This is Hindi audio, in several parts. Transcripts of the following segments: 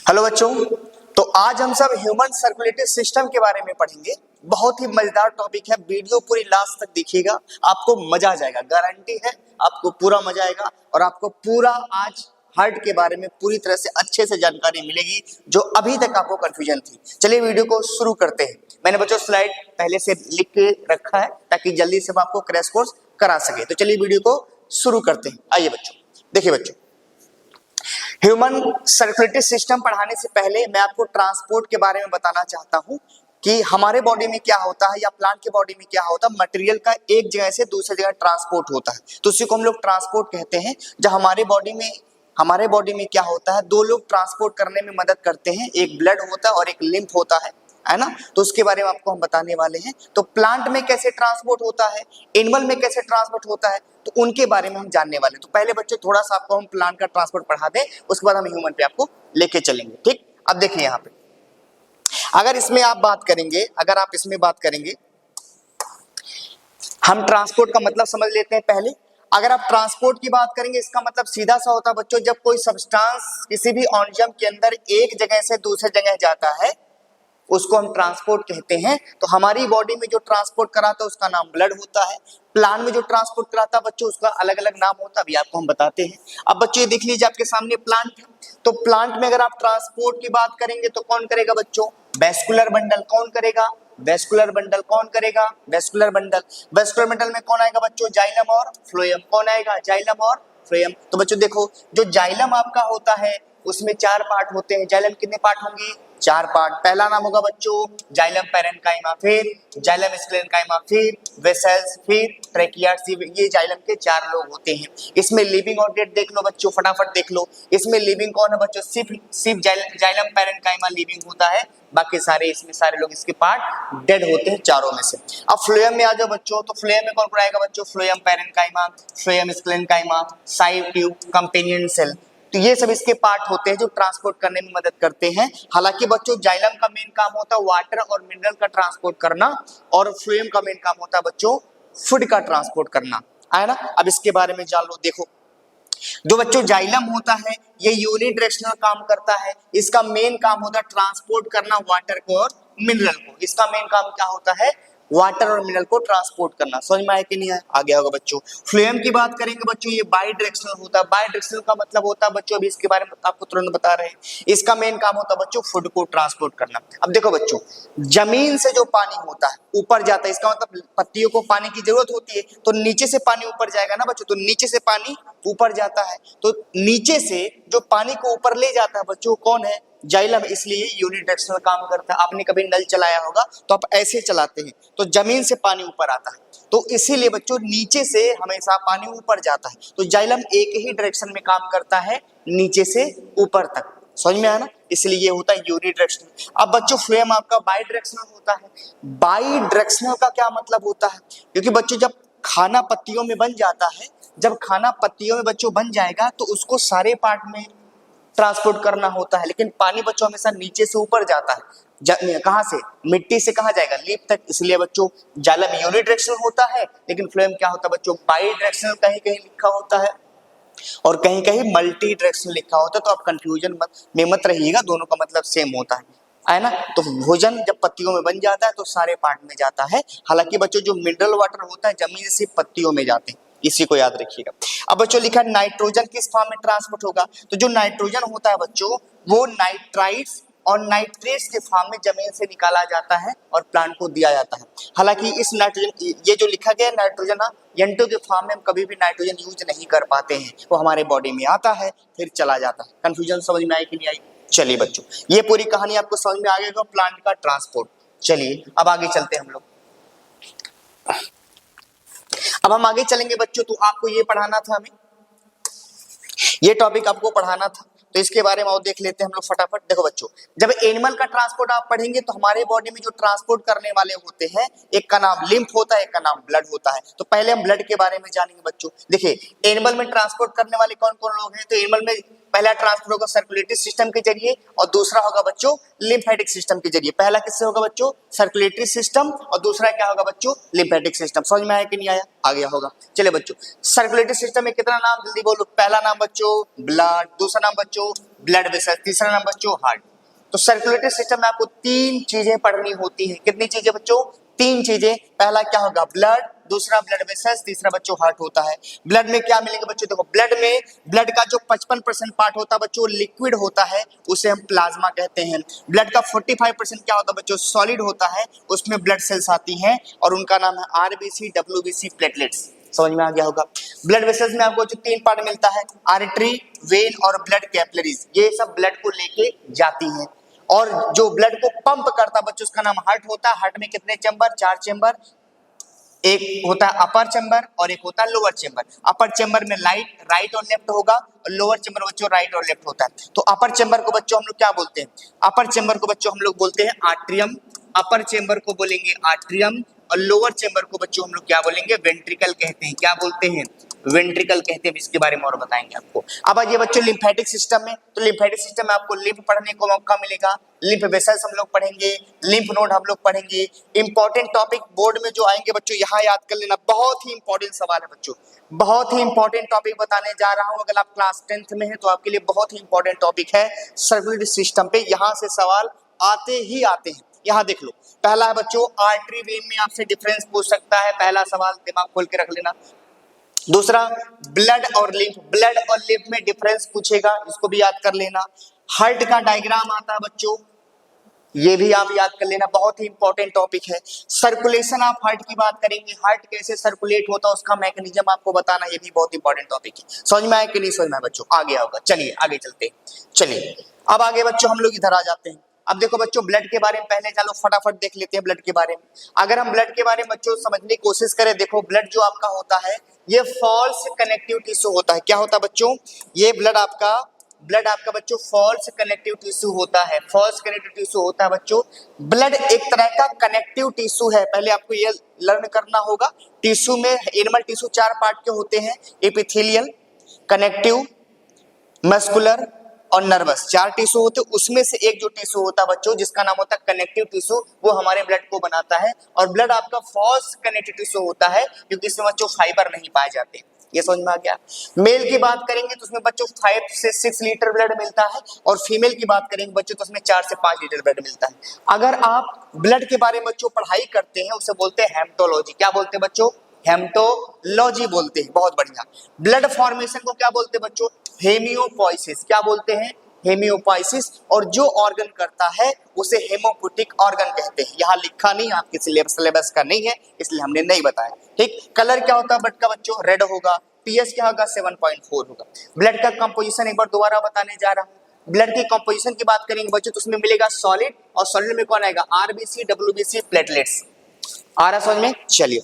हेलो बच्चों, तो आज हम सब ह्यूमन सर्कुलेटरी सिस्टम के बारे में पढ़ेंगे। बहुत ही मजेदार टॉपिक है, वीडियो पूरी लास्ट तक देखिएगा, आपको मजा आ जाएगा, गारंटी है आपको पूरा मजा आएगा और आपको पूरा आज हार्ट के बारे में पूरी तरह से अच्छे से जानकारी मिलेगी जो अभी तक आपको कंफ्यूजन थी। चलिए वीडियो को शुरू करते हैं। मैंने बच्चों स्लाइड पहले से लिख के रखा है ताकि जल्दी से हम आपको क्रैश कोर्स करा सके। तो चलिए वीडियो को शुरू करते हैं। आइए बच्चों, देखिए बच्चों, ह्यूमन सर्कुलेटरी सिस्टम पढ़ाने से पहले मैं आपको ट्रांसपोर्ट के बारे में बताना चाहता हूं कि हमारे बॉडी में क्या होता है या प्लांट के बॉडी में क्या होता है। मटेरियल का एक जगह से दूसरी जगह ट्रांसपोर्ट होता है, तो उसी को हम लोग ट्रांसपोर्ट कहते हैं। जब हमारे बॉडी में क्या होता है, दो लोग ट्रांसपोर्ट करने में मदद करते हैं, एक ब्लड होता है और एक लिम्फ होता है ना। तो उसके बारे में आपको हम बताने वाले हैं। तो प्लांट में कैसे ट्रांसपोर्ट होता है, एनिमल में कैसे ट्रांसपोर्ट होता है, तो उनके बारे में हम जानने वाले हैं। तो पहले बच्चों थोड़ा सा आपको हम प्लांट का ट्रांसपोर्ट पढ़ा दें, उसके बाद हम ह्यूमन पे आपको लेके चलेंगे। ठीक, अब देखिए यहाँ पे अगर आप इसमें बात करेंगे, हम ट्रांसपोर्ट का मतलब समझ लेते हैं पहले। अगर आप ट्रांसपोर्ट की बात करेंगे, इसका मतलब सीधा सा होता है बच्चों, जब कोई सब्सटेंस किसी भी ऑर्गेनिज्म के अंदर एक जगह से दूसरी जगह जाता है उसको हम ट्रांसपोर्ट कहते हैं। तो हमारी बॉडी में जो ट्रांसपोर्ट कराता है उसका नाम ब्लड होता है। प्लांट में जो ट्रांसपोर्ट कराता है बच्चों उसका अलग अलग नाम होता है, अभी आपको हम बताते हैं। अब बच्चों ये देख लीजिए, आपके सामने प्लांट है, तो प्लांट में अगर आप ट्रांसपोर्ट की बात करेंगे तो कौन करेगा बच्चों? Vascular bundle. कौन करेगा? Vascular bundle. कौन करेगा? Vascular bundle. वेस्कुलर बंडल में कौन आएगा बच्चों? जाइलम और फ्लोएम। कौन आएगा? जाइलम और फ्लोएम। तो बच्चों देखो, जो जाइलम आपका होता है उसमें 4 पार्ट होते हैं। जाइलम कितने पार्ट होंगे? 4 पार्ट। पहला नाम होगा बच्चों जाइलम पैरेन्काइमा, फिर जाइलम स्क्लेरेन्काइमा, फिर वेसल्स, फिर ट्रेकियाट। ये जाइलम के 4 लोग होते हैं। इसमें लिविंग और डेड देख लो बच्चों, फटाफट देख लो। इसमें लिविंग कौन है बच्चों? सिर्फ जाइलम पैरेन्काइमा लिविंग होता है, बाकी सारे लोग इसके पार्ट डेड होते हैं चारों में से। अब फ्लोएम में आ जाओ बच्चों, तो फ्लोएम में कौन कौन आएगा बच्चों? Phloem parenchyma, phloem sclerenchyma, sieve tube, companion cell. तो ये सब इसके पार्ट होते हैं जो ट्रांसपोर्ट करने में मदद करते हैं। हालांकि बच्चों जाइलम का मेन काम होता है वाटर और मिनरल का ट्रांसपोर्ट करना, और फ्लोएम का मेन काम होता है बच्चों फूड का ट्रांसपोर्ट करना, है ना। अब इसके बारे में जान लो। देखो, जो बच्चों जाइलम होता है ये यूनिडायरेक्शनल काम करता है। इसका मेन काम होता है ट्रांसपोर्ट करना वाटर को और मिनरल को। इसका मेन काम क्या होता है? वाटर और मिनरल को ट्रांसपोर्ट करना। समझ में आया कि नहीं आया? आ गया होगा बच्चों। फ्लोएम की बात करेंगे बच्चों, ये बाई डायरेक्शनल होता है। बाई डायरेक्शनल का मतलब होता है बच्चों, अभी इसके बारे में आपको तुरंत बता रहे हैं, इसका मेन काम होता है बच्चों फूड को ट्रांसपोर्ट करना। अब देखो बच्चों, जमीन से जो पानी होता है ऊपर जाता है, इसका मतलब पत्तियों को पानी की जरूरत होती है, तो नीचे से पानी ऊपर जाएगा ना बच्चों, तो नीचे से पानी ऊपर जाता है। तो नीचे से जो पानी को ऊपर ले जाता है बच्चों कौन है? जाइलम। इसलिए यूनिडायरेक्शनल काम करता है। आपने कभी नल चलाया होगा तो आप ऐसे चलाते हैं, तो जमीन से पानी ऊपर आता है, तो इसीलिए बच्चों नीचे से हमेशा पानी ऊपर जाता है। तो जाइलम एक ही डायरेक्शन में काम करता है, नीचे से ऊपर तक। समझ में आया ना? इसलिए ये होता है यूनिडायरेक्शनल। अब बच्चों फ्लोएम आपका बाई डायरेक्शनल होता है। बाई डायरेक्शनल का क्या मतलब होता है? क्योंकि बच्चों जब खाना पत्तियों में बन जाता है, जब खाना पत्तियों में बच्चों बन जाएगा तो उसको सारे पार्ट में ट्रांसपोर्ट करना होता है, लेकिन पानी बच्चों हमेशा नीचे से ऊपर जाता है। कहां से? मिट्टी से कहां जाएगा? लीफ तक। इसलिए बच्चों जाइलम यूनिडायरेक्शनल होता है, लेकिन फ्लोएम क्या होता है बच्चों? बाई डायरेक्शनल कहीं कहीं लिखा होता है और कहीं कहीं मल्टी डायरेक्शनल लिखा होता है। तो आप कंफ्यूजन में मत रहिएगा, दोनों का मतलब सेम होता है ना। तो भोजन जब पत्तियों में बन जाता है तो सारे पार्ट में जाता है। हालांकि बच्चों जो मिनरल वाटर होता है जमीन से पत्तियों में जाते हैं, इसी को याद रखिएगा। अब बच्चों लिखा है नाइट्रोजन किस फॉर्म में ट्रांसपोर्ट होगा? तो जो नाइट्रोजन होता है बच्चों वो नाइट्राइट्स और नाइट्रेट्स के फॉर्म में जमीन से निकाला जाता है और प्लांट को दिया जाता है। हालांकि इस नाइट्रोजन, ये जो लिखा गया है नाइट्रोजन N2 के फॉर्म में हम कभी भी नाइट्रोजन यूज नहीं कर पाते हैं, वो हमारे बॉडी में आता है फिर चला जाता है। कंफ्यूजन समझ में आई कि नहीं आई? चलिए बच्चों, ये पूरी कहानी आपको समझ में आ गई प्लांट का ट्रांसपोर्ट। चलिए अब आगे चलते हैं हम लोग। अब हम आगे चलेंगे बच्चों, तो आपको ये पढ़ाना था, हमें ये टॉपिक आपको पढ़ाना था, तो इसके बारे में और देख लेते हैं हम लोग फटाफट। देखो बच्चों, जब एनिमल का ट्रांसपोर्ट आप पढ़ेंगे तो हमारे बॉडी में जो ट्रांसपोर्ट करने वाले होते हैं, एक का नाम लिम्फ होता है, एक का नाम ब्लड होता है। तो पहले हम ब्लड के बारे में जानेंगे बच्चों। देखिए एनिमल में ट्रांसपोर्ट करने वाले कौन कौन लोग हैं? तो एनिमल में पहला ट्रांसपोर्ट होगा सर्कुलेटरी सिस्टम के जरिए और दूसरा होगा बच्चों लिम्फेटिक सिस्टम के जरिए। पहला किससे होगा बच्चों? सर्कुलेटरी सिस्टम, और दूसरा क्या होगा बच्चों? Lymphatic system. समझ में आया कि नहीं आया? आ गया होगा। चलिए बच्चों, सर्कुलेटरी सिस्टम में कितना नाम जल्दी बोलो। पहला नाम बच्चों ब्लड, दूसरा नाम बच्चों ब्लड वेसल्स, तीसरा नाम बच्चों हार्ट। तो सर्कुलेटरी सिस्टम में आपको तीन चीजें पढ़नी होती हैं। कितनी चीजें बच्चों? तीन चीजें। पहला क्या होगा? ब्लड, दूसरा ब्लड वेसल्स, तीसरा बच्चों हार्ट होता है। ब्लड में क्या मिलेंगे बच्चों? देखो ब्लड का जो 55% पार्ट होता है बच्चों लिक्विड होता है, उसे हम प्लाज्मा कहते हैं। ब्लड का 45% क्या होता है बच्चों? सॉलिड होता है, उसमें ब्लड सेल्स आती हैं और उनका नाम है आरबीसी, डब्ल्यूबीसी, प्लेटलेट्स। समझ में आ गया होगा। ब्लड वेसल्स में आपको जो तीन पार्ट मिलता है, आर्टरी, वेन और ब्लड कैपिलरीज, ये सब ब्लड को लेके जाती हैं। और जो ब्लड को पंप करता है बच्चों उसका नाम हार्ट होता है। हार्ट में कितने चेंबर? 4 चेंबर। एक होता है अपर चेंबर और एक होता है लोअर चेंबर। अपर चेंबर में राइट और लेफ्ट होगा और लोअर चेंबर बच्चों राइट और लेफ्ट होता है। तो अपर चेंबर को बच्चों हम लोग क्या बोलते हैं? अपर चेंबर को बच्चों हम लोग बोलते हैं आर्ट्रियम। अपर चेंबर को बोलेंगे आर्ट्रियम और लोअर चेंबर को बच्चों हम लोग क्या बोलेंगे? वेंट्रिकल कहते हैं। क्या बोलते हैं? वेंट्रिकल कहते हैं। इसके बारे में और बताएंगे आपको। अब आइए बच्चों लिम्फेटिक सिस्टम में। तो लिम्फेटिक सिस्टम में आपको लिम्फ पढ़ने को मौका मिलेगा, लिम्फ वेसल्स हम लोग पढ़ेंगे, लिम्फ नोड हम लोग पढ़ेंगे। इंपॉर्टेंट टॉपिक बोर्ड में जो आएंगे बच्चों यहाँ याद कर लेना, बहुत ही इंपॉर्टेंट सवाल है बच्चों, बहुत ही इंपॉर्टेंट टॉपिक बताने जा रहा हूँ। अगर आप क्लास 10th में है तो आपके लिए बहुत ही इंपॉर्टेंट टॉपिक है सर्कुलेटरी सिस्टम पे। यहाँ से सवाल आते ही आते हैं। यहाँ देख लो, पहला है बच्चों आर्टरी वेन में आपसे डिफरेंस पूछ सकता है, पहला सवाल दिमाग खोल के रख लेना। दूसरा ब्लड और लिम्फ में डिफरेंस पूछेगा, इसको भी याद कर लेना। हार्ट का डायग्राम आता है बच्चों, ये भी आप याद कर लेना, बहुत ही इंपॉर्टेंट टॉपिक है। सर्कुलेशन ऑफ हार्ट की बात करेंगे, हार्ट कैसे सर्कुलेट होता है उसका मैकेनिज्म आपको बताना, ये भी बहुत इंपॉर्टेंट टॉपिक है। समझ में आया कि नहीं समझ में आया बच्चों? आ गया होगा। चलिए आगे चलते हैं। चलिए अब आगे बच्चों हम लोग इधर आ जाते हैं। अब देखो बच्चों ब्लड के बारे में पहले चलो फटाफट देख लेते हैं ब्लड के बारे में। अगर हम ब्लड के बारे में बच्चों समझने की कोशिश करें, देखो ब्लड जो आपका होता है ये फॉल्स कनेक्टिव टिश्यू होता है। क्या होता है बच्चों? ये ब्लड आपका बच्चों फॉल्स कनेक्टिव टिश्यू होता है। फॉल्स कनेक्टिव टिश्यू होता है बच्चों। ब्लड एक तरह का कनेक्टिव टिश्यू है, पहले आपको ये लर्न करना होगा। टिश्यू में एनिमल टिश्यू 4 पार्ट के होते हैं, एपिथेलियल, कनेक्टिव, मस्कुलर और नर्वस, 4 टिश्यू होते हैं। उसमें से एक जो टिश्यू होता है बच्चों जिसका नाम होता है कनेक्टिव टिश्यू, वो हमारे ब्लड को बनाता है। और ब्लड आपका फॉल्स कनेक्टिव टिश्यू होता है क्योंकि इसमें बच्चों फाइबर नहीं पाए जाते। ये समझ में आ गया। मेल की बात करेंगे तो उसमें बच्चों 5 से 6 लीटर ब्लड मिलता है और फीमेल की बात करेंगे बच्चों तो उसमें 4 से 5 लीटर ब्लड मिलता है। अगर आप ब्लड के बारे में बच्चों पढ़ाई करते हैं उसे बोलते हैं हेमेटोलॉजी। क्या बोलते हैं बच्चों? हेमेटोलॉजी बोलते हैं। बहुत बढ़िया। ब्लड फॉर्मेशन को क्या बोलते हैं बच्चों? हेमियोपोइसिस। क्या बोलते हैं? हेमियोपोइसिस। और जो ऑर्गन करता है उसे हेमोपोटिक ऑर्गन कहते हैं। यहाँ लिखा नहीं, आपके सिलेबस का नहीं है इसलिए हमने नहीं बताया। ठीक। कलर क्या होता है ब्लड का बच्चों? रेड होगा। पीएच क्या होगा? 7.4 होगा। ब्लड का कंपोजिशन एक बार दोबारा बताने जा रहा हूँ। ब्लड की कंपोजिशन की बात करेंगे बच्चों तो उसमें मिलेगा सॉलिड, और सॉलिड में कौन आएगा? RBC, WBC, platelets. आ रहा समझ में? चलिए।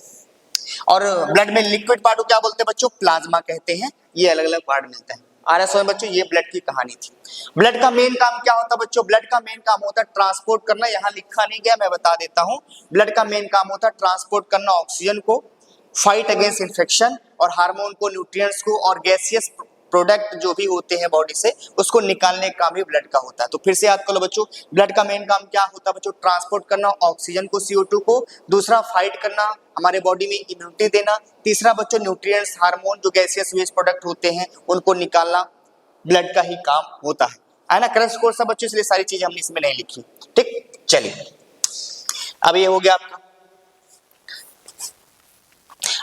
और ब्लड में लिक्विड पार्ट को क्या बोलते हैं बच्चों? प्लाज्मा कहते हैं। ये अलग अलग पार्ट मिलता है। आ रहा समझ बच्चों? ये ब्लड की कहानी थी। ब्लड का मेन काम क्या होता है बच्चों? ब्लड का मेन काम होता है ट्रांसपोर्ट करना। यहाँ लिखा नहीं गया, मैं बता देता हूँ। ब्लड का मेन काम होता है ट्रांसपोर्ट करना ऑक्सीजन को, फाइट अगेंस्ट इन्फेक्शन और हार्मोन को, न्यूट्रिएंट्स को और गैसियस प्रोडक्ट जो भी होते हैं बॉडी से उसको निकालने का काम भी ब्लड का होता है। तो फिर से याद कर लो बच्चों, ब्लड का मेन काम क्या होता है बच्चों? ट्रांसपोर्ट करना ऑक्सीजन को, CO2 को। दूसरा फाइट करना, हमारे बॉडी में इम्यूनिटी देना। तीसरा बच्चों न्यूट्रिएंट्स, हार्मोन जो गैसियस वेस्ट प्रोडक्ट होते हैं उनको निकालना ब्लड का ही काम होता है ना। क्रैश कोर्स है बच्चों इसलिए सारी चीजें हमने इसमें नहीं लिखी। ठीक। चलिए अब ये हो गया आपका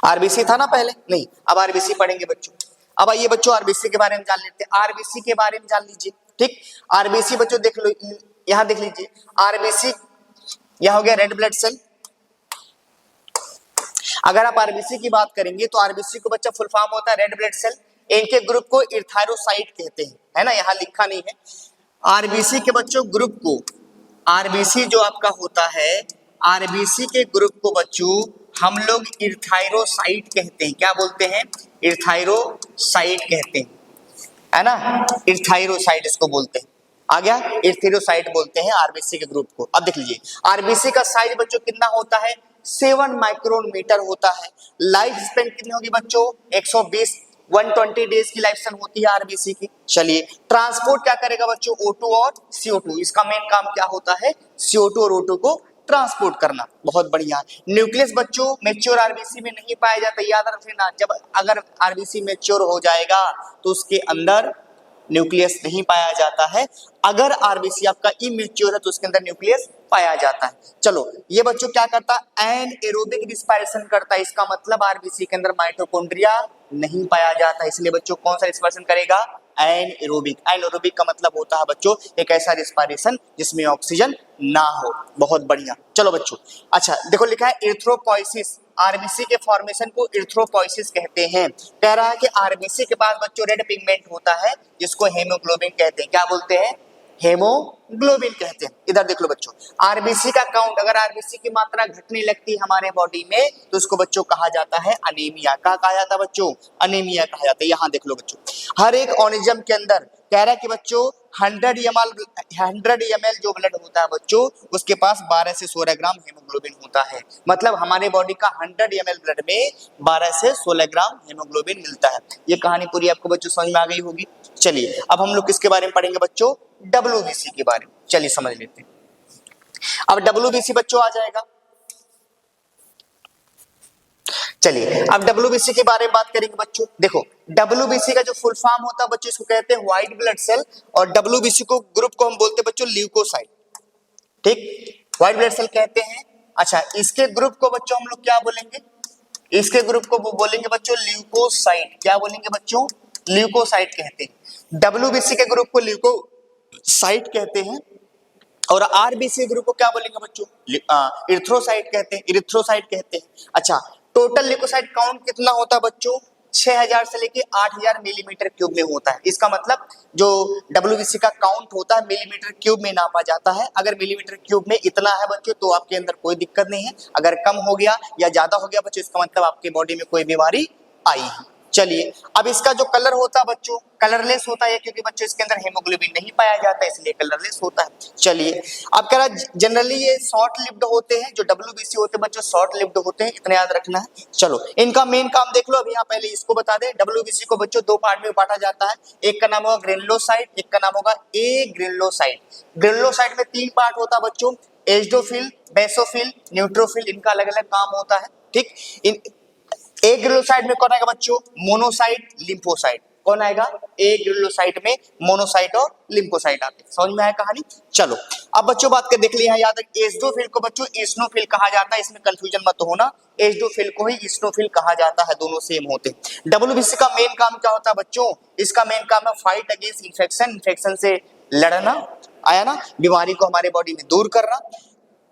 आरबीसी था ना पहले, नहीं अब आरबीसी पढ़ेंगे बच्चों। अब आइए बच्चों आरबीसी के बारे में जान लेते हैं। आरबीसी के बारे में जान लीजिए। ठीक। आरबीसी बच्चों देख लो, यहां देख लीजिए आरबीसी, यह हो गया रेड ब्लड सेल। अगर आप आरबीसी की बात करेंगे तो आरबीसी को बच्चा फुल फॉर्म होता है रेड ब्लड सेल। इनके ग्रुप को इर्थायरोसाइट कहते हैं, है ना, यहाँ लिखा नहीं है। आरबीसी के बच्चों ग्रुप को, आरबीसी जो आपका होता है, आरबीसी के ग्रुप को बच्चों हम लोग इर्थायरोसाइट कहते हैं। क्या बोलते हैं? इर्थायरोसाइट कहते हैं, है ना। इर्थायरोसाइट इसको बोलते हैं। आ गया? इर्थायरोसाइट बोलते हैं आरबीसी के ग्रुप को। अब देख लीजिए आरबीसी का साइज बच्चों कितना होता है? 7 माइक्रोन मीटर होता है। लाइफ स्पेन कितनी होगी बच्चों? 120 डेज की लाइफ स्पेन होती है आरबीसी की। चलिए ट्रांसपोर्ट क्या करेगा बच्चों? O2 और CO2। इसका मेन काम क्या होता है? CO2 और O2 को ट्रांसपोर्ट करना। बहुत बढ़िया। न्यूक्लियस बच्चों मैच्योर आरबीसी में नहीं पाया जाता, याद रखना। जब अगर आरबीसी मैच्योर हो जाएगा तो उसके अंदर न्यूक्लियस नहीं पाया जाता है। अगर आरबीसी आपका इमेच्योर है तो उसके अंदर न्यूक्लियस पाया जाता है। चलो ये बच्चों क्या करता है, एनाएरोबिक रिस्पायरेशन करता है, इसका मतलब आरबीसी के अंदर माइटोकॉन्ड्रिया नहीं पाया जाता है, इसलिए बच्चों कौन सा रिस्पायरेशन करेगा, एनाएरोबिक। एनाएरोबिक का मतलब होता है बच्चों एक ऐसा रिस्पायरेशन जिसमें ऑक्सीजन ना हो। बहुत बढ़िया। चलो बच्चों, अच्छा देखो लिखा है एरिथ्रोपोइसिस, आरबीसी के फॉर्मेशन को एरिथ्रोपोइसिस कहते हैं। कह रहा है कि आरबीसी के पास बच्चों रेड पिगमेंट होता है जिसको हेमोग्लोबिन कहते हैं। क्या बोलते हैं, हेमोग्लोबिन कहते हैं। इधर देख लो बच्चों, आरबीसी का काउंट, अगर आरबीसी की मात्रा घटने लगती है हमारे बॉडी में तो उसको बच्चों कहा जाता है अनीमिया। क्या कहा जाता है बच्चों, अनीमिया कहा जाता है। यहाँ देख लो बच्चों, हर एक ऑर्गेनिज्म के अंदर कह रहा है कि बच्चों 100 ml जो ब्लड होता है बच्चों उसके पास 12 से 16 ग्राम हेमोग्लोबिन होता है। मतलब हमारे बॉडी का 100 ml ब्लड में 12 से 16 ग्राम हेमोग्लोबिन मिलता है। ये कहानी पूरी आपको बच्चों समझ में आ गई होगी। चलिए अब हम लोग किसके बारे में पढ़ेंगे बच्चों, डब्ल्यूबीसी के बारे में। चलिए समझ लेते हैं। अब डब्ल्यूबीसी बच्चों आ जाएगा। चलिए अब डब्ल्यूबीसी के बारे में बात करेंगे बच्चों। देखो डब्ल्यूबीसी का जो फुल फॉर्म होता है बच्चों इसको कहते हैं व्हाइट ब्लड सेल, और डब्ल्यूबीसी को ग्रुप को हम बोलते हैं बच्चों ल्यूकोसाइट। ठीक, व्हाइट ब्लड सेल कहते हैं। अच्छा इसके ग्रुप को बच्चों हम लोग क्या बोलेंगे, इसके ग्रुप को वो बोलेंगे बच्चों ल्यूकोसाइट। क्या बोलेंगे बच्चों, ल्यूकोसाइट कहते हैं। डब्ल्यूबीसी के ग्रुप को ल्यूकोसाइट कहते हैं, और आरबीसी ग्रुप को क्या बोलेंगे बच्चों, इरिथ्रोसाइट कहते हैं, इरिथ्रोसाइट कहते हैं। अच्छा टोटल ल्यूकोसाइट काउंट कितना होता है बच्चों, 6000 से लेके 8000 मिलीमीटर क्यूब में होता है। इसका मतलब जो डब्ल्यूबीसी का काउंट होता है मिलीमीटर क्यूब में नापा जाता है। अगर मिलीमीटर क्यूब में इतना है बच्चों तो आपके अंदर कोई दिक्कत नहीं है, अगर कम हो गया या ज्यादा हो गया बच्चों इसका मतलब आपके बॉडी में कोई बीमारी आई है। चलिए अब इसका जो कलर होता है बच्चों कलरलेस होता है, क्योंकि बच्चों इसके अंदर हेमोग्लोबिन नहीं पाया जाता है इसलिए कलरलेस होता है। चलिए अब कह रहा जनरली ये शॉर्ट लिव्ड होते हैं, जो डब्ल्यूबीसी होते हैं बच्चों शॉर्ट लिव्ड होते हैं, इतना याद रखना है। चलो इनका मेन काम देख लो। अभी यहाँ पहले इसको बता दें, डब्ल्यूबीसी को बच्चों दो पार्ट में बांटा जाता है, एक का नाम होगा ग्रेनुलोसाइट, एक का नाम होगा एग्रेनुलोसाइट। ग्रेनुलोसाइट में 3 पार्ट होता है बच्चों, एज़ोफिल, बेसोफिल, न्यूट्रोफिल, इनका अलग अलग काम होता है। ठीक, इन एक ग्रेनुलोसाइट में कौन आएगा बच्चों, मोनोसाइट, लिम्फोसाइट। कौन आएगा, एक ग्रेनुलोसाइट में मोनोसाइट और लिम्फोसाइट आते हैं। समझ में आया कहानी। चलो अब बच्चों बात कर देख लिया याद है, एज़ोफिल को बच्चों इस्नोफिल कहा जाता है, इसमें कंफ्यूजन मत होना, एज़ोफिल को ही इस्नोफिल कहा जाता है, दोनों सेम होते हैं। डब्ल्यूबीसी का मेन काम क्या होता है बच्चों, इसका मेन काम है फाइट अगेंस्ट इन्फेक्शन, इन्फेक्शन से लड़ना, आया ना, बीमारी को हमारे बॉडी में दूर करना,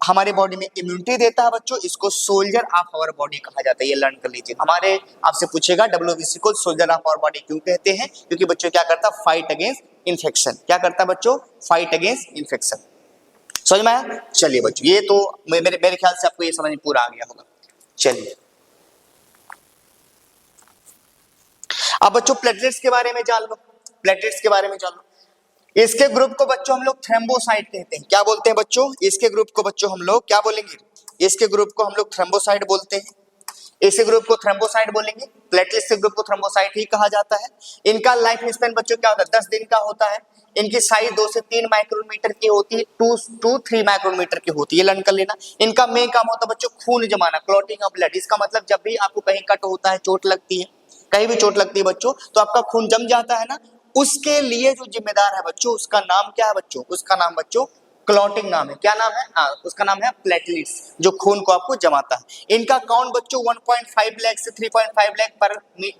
हमारे बॉडी में इम्यूनिटी देता है बच्चों, इसको सोल्जर ऑफ आवर बॉडी कहा जाता है। ये लर्न कर लीजिए, हमारे आपसे पूछेगा डब्ल्यूबीसी को सोल्जर ऑफ आवर बॉडी क्यों कहते हैं, क्योंकि बच्चों क्या करता है, फाइट अगेंस्ट इन्फेक्शन। क्या करता है बच्चों, फाइट अगेंस्ट इन्फेक्शन। समझ में आया। चलिए बच्चों ये तो मेरे ख्याल से आपको ये समझ में पूरा आ गया होगा। चलिए अब बच्चों प्लेटलेट्स के बारे में जान लो, प्लेटलेट्स के बारे में जान लो। इसके ग्रुप को बच्चों हम लोग थ्रोम्बोसाइट कहते हैं। क्या बोलते हैं बच्चों, इसके ग्रुप को बच्चों हम लोग क्या बोलेंगे, इसके ग्रुप को हम लोग थ्रोम्बोसाइट बोलते हैं, इसी ग्रुप को थ्रोम्बोसाइट बोलेंगे। प्लेटलेट्स के ग्रुप को थ्रोम्बोसाइट ही कहा जाता है। इनका लाइफ स्पैन बच्चों क्या होता है, 10 दिन का होता है। इनकी साइज 2 से 3 माइक्रोमीटर की होती है, 2-3 माइक्रोमीटर की होती है, लर्न कर लेना। इनका मेन काम होता है बच्चों खून जमाना, क्लॉटिंग ऑफ ब्लड। इसका मतलब जब भी आपको कहीं कट होता है, चोट लगती है, कहीं भी चोट लगती है बच्चों, तो आपका खून जम जाता है ना, उसके लिए जो जिम्मेदार है बच्चों उसका नाम क्या है बच्चों, उसका नाम बच्चों क्लॉटिंग नाम है। क्या नाम है, हाँ उसका नाम है प्लेटलेट्स, जो खून को आपको जमाता है। इनका काउंट बच्चों 1.5 लाख से 3.5 लाख पर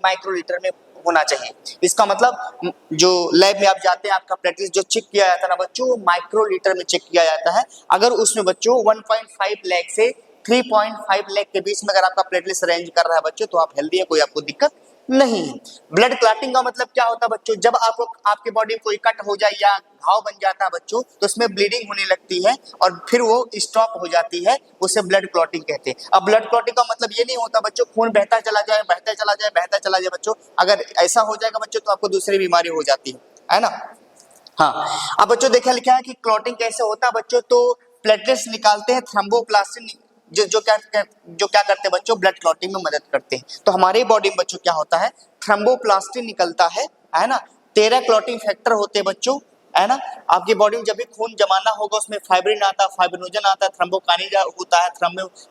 माइक्रोलीटर में होना चाहिए। इसका मतलब जो लैब में आप जाते हैं आपका प्लेटलेट्स जो चेक किया जाता है ना बच्चों, माइक्रोलीटर में चेक किया जाता है। अगर उसमें बच्चों 1.5 लाख से 3.5 लाख के बीच में अगर आपका प्लेटलेट्स रेंज कर रहा है बच्चों तो आप हेल्दी है, कोई आपको दिक्कत नहीं है। ब्लड क्लॉटिंग का मतलब क्या होता है बच्चों, जब आपको आपके बॉडी में कोई कट हो जाए या घाव बन जाता है बच्चों तो उसमें ब्लीडिंग होने लगती है और फिर वो स्टॉप हो जाती है, उसे ब्लड क्लॉटिंग कहते हैं। अब ब्लड क्लॉटिंग का मतलब ये नहीं होता बच्चों खून बहता चला जाए, बहता चला जाए, बहता चला जाए बच्चों। अगर ऐसा हो जाएगा बच्चों तो आपको दूसरी बीमारी हो जाती है ना। हाँ अब बच्चों देखा लिखा है कि क्लॉटिंग कैसे होता है बच्चों, तो प्लेटलेट्स निकालते हैं, थ्रोम्बोप्लास्टिन जो क्या करते हैं बच्चों, ब्लड क्लॉटिंग में मदद करते हैं। तो हमारे बॉडी में बच्चों क्या होता है, थ्रोम्बोप्लास्टिन निकलता है ना, 13 क्लॉटिंग फैक्टर होते हैं बच्चों, है ना। आपकी बॉडी में जब भी खून जमाना होगा उसमें फाइब्रिन आता है, फाइब्रिनोजन आता है, थ्रोम्बोकाइनिन होता है,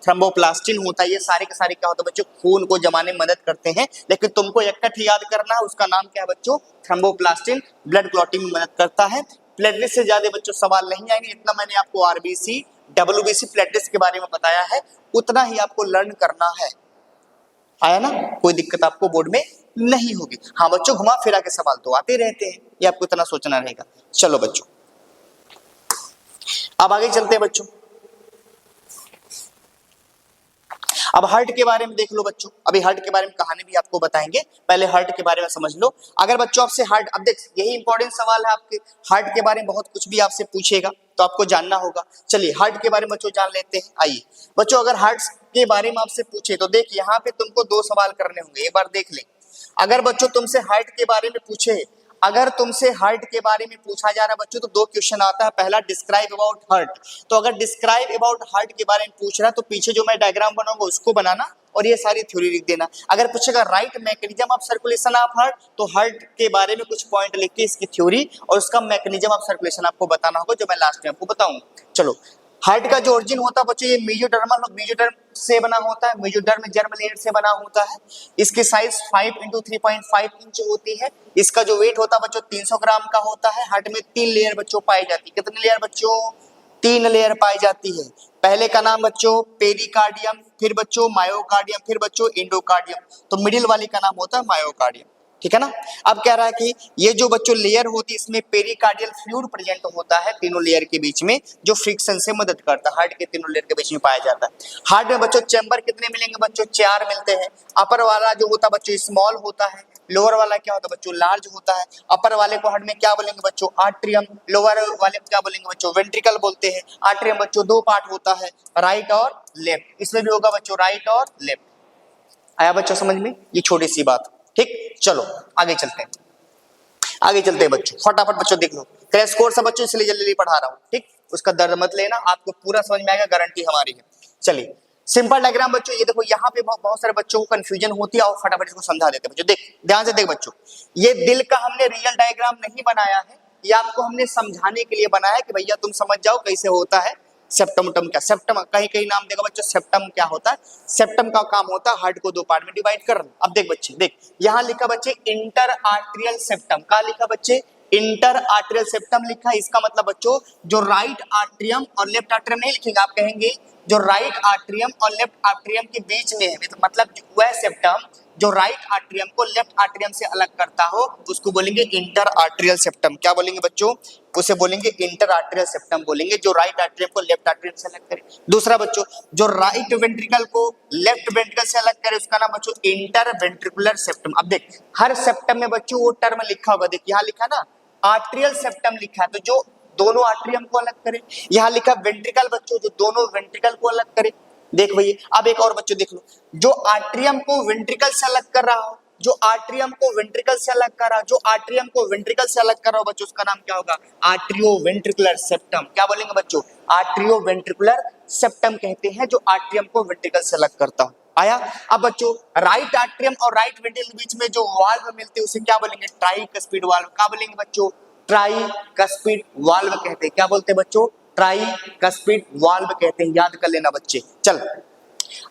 थ्रोम्बोप्लास्टिन होता है, ये सारे के सारे क्या होता है बच्चों, खून को जमाने में मदद करते हैं। लेकिन तुमको एक कट याद करना है, उसका नाम क्या है बच्चों, थ्रोम्बोप्लास्टिन, ब्लड क्लॉटिंग में मदद करता है। प्लेटलेट से ज्यादा बच्चों सवाल नहीं आएंगे, इतना मैंने आपको आरबीसी डब्ल्यूबीसी प्लेटलेट्स के बारे में बताया है, उतना ही आपको लर्न करना है। आया ना, कोई दिक्कत आपको बोर्ड में नहीं होगी। हाँ बच्चों, घुमा फिरा के सवाल तो आते रहते हैं, ये आपको इतना सोचना रहेगा। चलो बच्चों अब आगे चलते हैं बच्चों। अब हार्ट के बारे में देख लो बच्चों, अभी हार्ट के बारे में कहानी भी आपको बताएंगे, पहले हार्ट के बारे में समझ लो। अगर बच्चों आपसे हार्ट, अब देख यही इंपॉर्टेंट सवाल है आपके, हार्ट के बारे में बहुत कुछ भी आपसे पूछेगा तो आपको जानना होगा। चलिए हार्ट के बारे में बच्चों जान लेते हैं। आइए बच्चों, अगर हार्ट के बारे में आपसे पूछे तो देख यहाँ पे तुमको दो सवाल करने होंगे, एक बार देख ले। अगर बच्चों तुमसे हार्ट के बारे में पूछे, अगर तुमसे हार्ट के बारे में पूछा जा रहा है बच्चों तो दो क्वेश्चन आता है। पहला डिस्क्राइब अबाउट हार्ट, तो अगर डिस्क्राइब अबाउट हार्ट के बारे में पूछ रहा है तो पीछे जो मैं डायग्राम बनाऊंगा उसको बनाना और ये सारी थ्योरी लिख देना। अगर पूछेगा right mechanism of circulation of heart, तो हार्ट के बारे में कुछ पॉइंट लिख के इसकी थ्योरी और उसका मैकेनिज्म ऑफ सर्कुलेशन आपको बताना होगा, जो मैं लास्ट में आपको बताऊंगा। चलो, हार्ट का जो ओरिजिन होता है बच्चों, ये मेजोडर्म से बना होता है, मेजोडर्म जर्म लेयर से बना होता है। इसकी साइज 5 × 3.5 इंच होती है। इसका जो वेट होता है बच्चों 300 ग्राम का होता है। हार्ट में 3 लेयर बच्चों पाई जाती है। कितनी लेयर बच्चों, 3 लेयर पाई जाती है। पहले का नाम बच्चों पेरिकार्डियम, फिर बच्चों मायोकार्डियम, फिर बच्चों एंडोकार्डियम, तो मिडिल वाली का नाम होता है मायोकार्डियम, ठीक है ना। अब कह रहा है कि ये जो बच्चों लेयर होती है इसमें पेरिकार्डियल फ्लूइड प्रेजेंट होता है तीनों लेयर के बीच में, जो फ्रिक्शन से मदद करता है, हार्ट के तीनों लेयर के बीच में पाया जाता है। हार्ट में बच्चों चैम्बर कितने मिलेंगे बच्चों, 4 मिलते हैं। अपर वाला जो होता है बच्चों स्मॉल होता है, लोअर वाला क्या होता है बच्चों लार्ज होता है। अपर वाले को हार्ट में क्या बोलेंगे बच्चों, आर्ट्रियम, लोअर वाले क्या बोलेंगे बच्चों, वेंट्रिकल बोलते हैं। आर्ट्रियम बच्चों 2 पार्ट होता है, राइट और लेफ्ट, इसमें भी होगा बच्चों राइट और लेफ्ट। आया बच्चों समझ में, ये छोटी सी बात, ठीक। चलो आगे चलते हैं, आगे चलते हैं बच्चों, फटाफट बच्चों देख लो। क्रैश कोर्स है बच्चों इसलिए जल्दी पढ़ा रहा हूं, ठीक। उसका दर्द मत लेना, आपको पूरा समझ में आएगा, गारंटी हमारी है। चलिए सिंपल डायग्राम बच्चों, ये देखो यहाँ पे बहुत सारे बच्चों को कंफ्यूजन होती है और फटाफट इसको समझा देते हैं बच्चों। देख ध्यान से देख बच्चों, ये दिल का हमने रियल डायग्राम नहीं बनाया है, ये आपको हमने समझाने के लिए बनाया है कि भैया तुम समझ जाओ कैसे होता है सेप्टम क्या, सेप्टम कहीं कहीं नाम देगा बच्चों, सेप्टम क्या होता है, सेप्टम का काम होता है हार्ट को 2 पार्ट में डिवाइड करना। अब देख बच्चे, देख यहाँ लिखा बच्चे इंटर आर्टरियल सेप्टम, क्या लिखा बच्चे, इंटर आर्टरियल सेप्टम लिखा है। इसका मतलब बच्चों जो राइट आर्टरियम और लेफ्ट आर्टरियम नहीं लिखेंगे, आप कहेंगे जो राइट आर्टरियम और लेफ्ट आर्टरियम के बीच में है, तो मतलब वह सेप्टम जो राइट आर्टरियम को लेफ्ट आर्टरियम से अलग करता हो उसको बोलेंगे इंटर आर्टरियल सेप्टम। क्या बोलेंगे बच्चों, उसे बोलेंगे इंटर आर्टरियल सेप्टम बोलेंगे, जो राइट आर्टरियम को लेफ्ट आर्टरियम से अलग करे। दूसरा बच्चों जो राइट वेंट्रिकल को लेफ्ट वेंट्रिकल से अलग करे उसका नाम बच्चों इंटर वेंट्रिकुलर सेप्टम। अब देख हर सेप्टम में बच्चों वो टर्म लिखा होगा, देख यहाँ लिखा ना आर्टरियल सेप्टम लिखा है, तो जो दोनों आर्टरियम को अलग करे। यहाँ लिखा वेंट्रिकल बच्चों, जो दोनों वेंट्रिकल को अलग करे। देख भैया अब एक और बच्चों देख लो, जो आर्टरियम को वेंट्रिकल से अलग कर रहा हो, जो आर्टरियम को वेंट्रिकल से अलग कर रहा हो, जो आर्टरियम को वेंट्रिकल से अलग कर रहा हो बच्चों, उसका नाम क्या होगा, आर्टरियो वेंट्रिकुलर सेप्टम। क्या बोलेंगे बच्चों, आर्टरियो वेंट्रिकुलर सेप्टम कहते हैं जो आर्टरियम को वेंट्रिकल से अलग करता हो। आया। अब बच्चों राइट आर्टरियम और राइट वेंट्रिकल के बीच में जो वाल्व मिलते हैं उसे क्या बोलेंगे, ट्राइकस्पिड वाल्व। क्या बोलेंगे बच्चों, ट्राइकस्पिड वाल्व कहते हैं। क्या बोलते हैं बच्चों, ट्राइकस्पिड वाल्व कहते हैं, याद कर लेना बच्चे। चल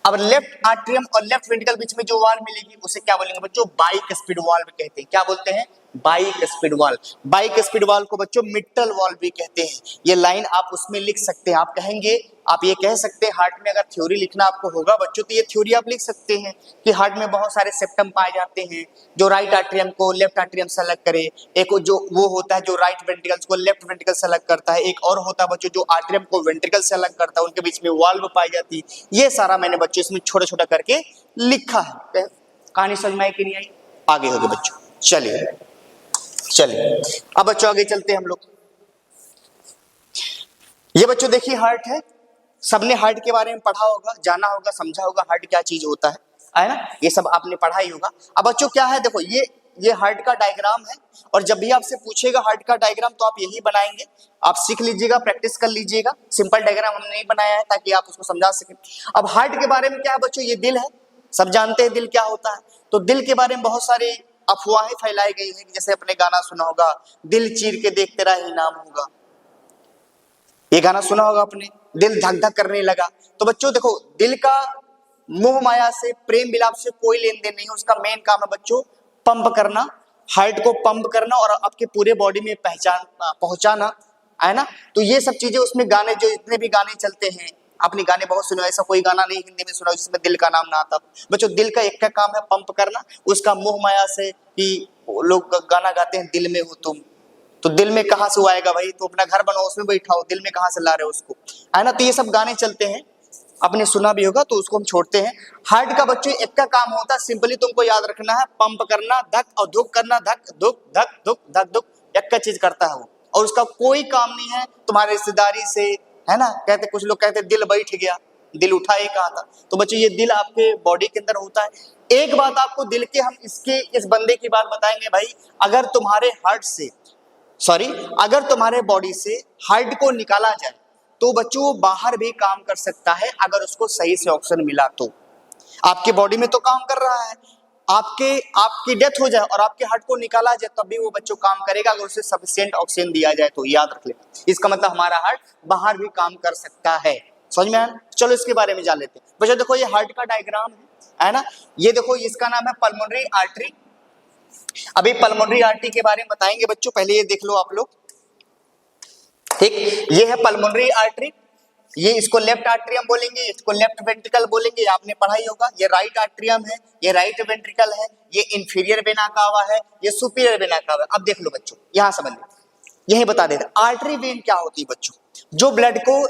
अब लेफ्ट आर्टरियम और लेफ्ट वेंट्रिकल बीच में जो वाल्व मिलेगी उसे क्या बोलेंगे बच्चों, बाइकस्पिड वाल्व कहते हैं। क्या बोलते हैं, बाइकस्पिड वाल्व। बाइकस्पिड वाल्व को बच्चों मिट्टल वाल्व भी कहते हैं। ये लाइन आप उसमें लिख सकते हैं, आप कहेंगे, आप ये कह सकते हैं हार्ट में अगर थ्योरी लिखना आपको होगा बच्चों तो ये थ्योरी आप लिख सकते हैं कि हार्ट में बहुत सारे सेप्टम पाए जाते हैं जो राइट आर्टरियम को लेफ्ट आर्टरियम से अलग करे। एक जो वो होता है जो राइट वेंट्रिकल को लेफ्ट वेंट्रिकल से अलग करता है, एक और होता है बच्चों जो आर्टरियम को वेंट्रिकल से अलग करता है, उनके बीच में वाल्व पाई जाती है। ये सारा मैंने बच्चों इसमें छोटा छोटा करके लिखा है। कहानी समझ में आई कि नहीं आई, आगे होगी बच्चों। चलिए चलिए अब बच्चों आगे चलते हैं हम लोग। ये बच्चों देखिए हार्ट है, सबने हार्ट के बारे में पढ़ा होगा, जाना होगा, समझा होगा हार्ट क्या चीज होता है ना, ये सब आपने पढ़ा ही होगा। अब बच्चों क्या है, देखो ये हार्ट का डायग्राम है और जब भी आपसे पूछेगा हार्ट का डायग्राम तो आप यही बनाएंगे, आप सीख लीजिएगा, प्रैक्टिस कर लीजिएगा। सिंपल डायग्राम हमने नहीं बनाया है ताकि आप उसको समझा सकें। अब हार्ट के बारे में क्या है बच्चों, ये दिल है, सब जानते हैं दिल क्या होता है। तो दिल के बारे में बहुत सारे अफवाहें फैलाई गई हैं कि जैसे अपने गाना सुना होगा, दिल चीर के देख तेरा ही नाम होगा, ये गाना सुना होगा आपने, दिल धक धक करने लगा। तो बच्चों देखो, दिल का मोह माया से, प्रेम विलाप से कोई लेन देन नहीं है। उसका मेन काम है बच्चों पंप करना, हार्ट को पंप करना और आपके पूरे बॉडी में पहुंचाना, है ना। तो ये सब चीजें उसमें गाने, जो जितने भी गाने चलते हैं, आपने गाने बहुत सुने, ऐसा कोई गाना नहीं हिंदी में सुना जिसमें दिल का नाम ना आता। बच्चों दिल का एक का काम है पंप करना, उसका मोह माया से कि लोग गाना गाते हैं दिल में हो तुम, तो दिल में कहां से वो आएगा भाई, तो अपना घर बनाओ उसमें बैठाओ, दिल में कहां से ला रहे हो उसको, है ना। तो ये सब गाने चलते हैं, आपने सुना भी होगा, तो उसको हम छोड़ते हैं। हार्ट का बच्चों एक का काम होता है, सिंपली तुमको याद रखना है, पंप करना, धक और धुक करना, धक धुक धक धुक धक धुक, एक का चीज करता है वो, और उसका कोई काम नहीं है तुम्हारे रिश्तेदारी से, है ना। कहते कुछ लोग कहते दिल बैठ गया, दिल उठा ही कहा था। तो बच्चों ये दिल आपके बॉडी के अंदर होता है। एक बात आपको दिल के, हम इसके इस बंदे की बात बताएंगे भाई, अगर तुम्हारे हार्ट से, सॉरी, अगर तुम्हारे बॉडी से हार्ट को निकाला जाए तो बच्चों वो बाहर भी काम कर सकता है, अगर उसको सही से ऑक्सीजन मिला तो। आपके बॉडी में तो काम कर रहा है, आपकी डेथ हो जाए और आपके हार्ट को निकाला जाए तब भी वो बच्चों काम करेगा, अगर उसे सफिशिएंट ऑक्सीजन दिया जाए तो। याद रख लेना, इसका मतलब हमारा हार्ट बाहर भी काम कर सकता है। समझ में आया? चलो इसके बारे में जान लेते हैं। बच्चों देखो ये हार्ट का डायग्राम है ना, ये देखो इसका नाम है पल्मोनरी आर्टरी। अभी पल्मोनरी आर्टरी के बारे में बताएंगे बच्चों, पहले ये देख लो आप लोग, ठीक। ये है पल्मोनरी आर्टरी, ये इसको लेफ्ट आर्टरियम बोलेंगे, इसको लेफ्ट वेंट्रिकल बोलेंगे, आपने पढ़ाई होगा। ये राइट आर्टरियम है, ये राइट वेंट्रिकल है, ये इंफीरियर वेना कावा है, ये सुपीरियर वेना कावा है। अब देख लो बच्चों, यहां समझ लो, यही बता देते आर्टरी वेन क्या होती है बच्चों, जो ब्लड को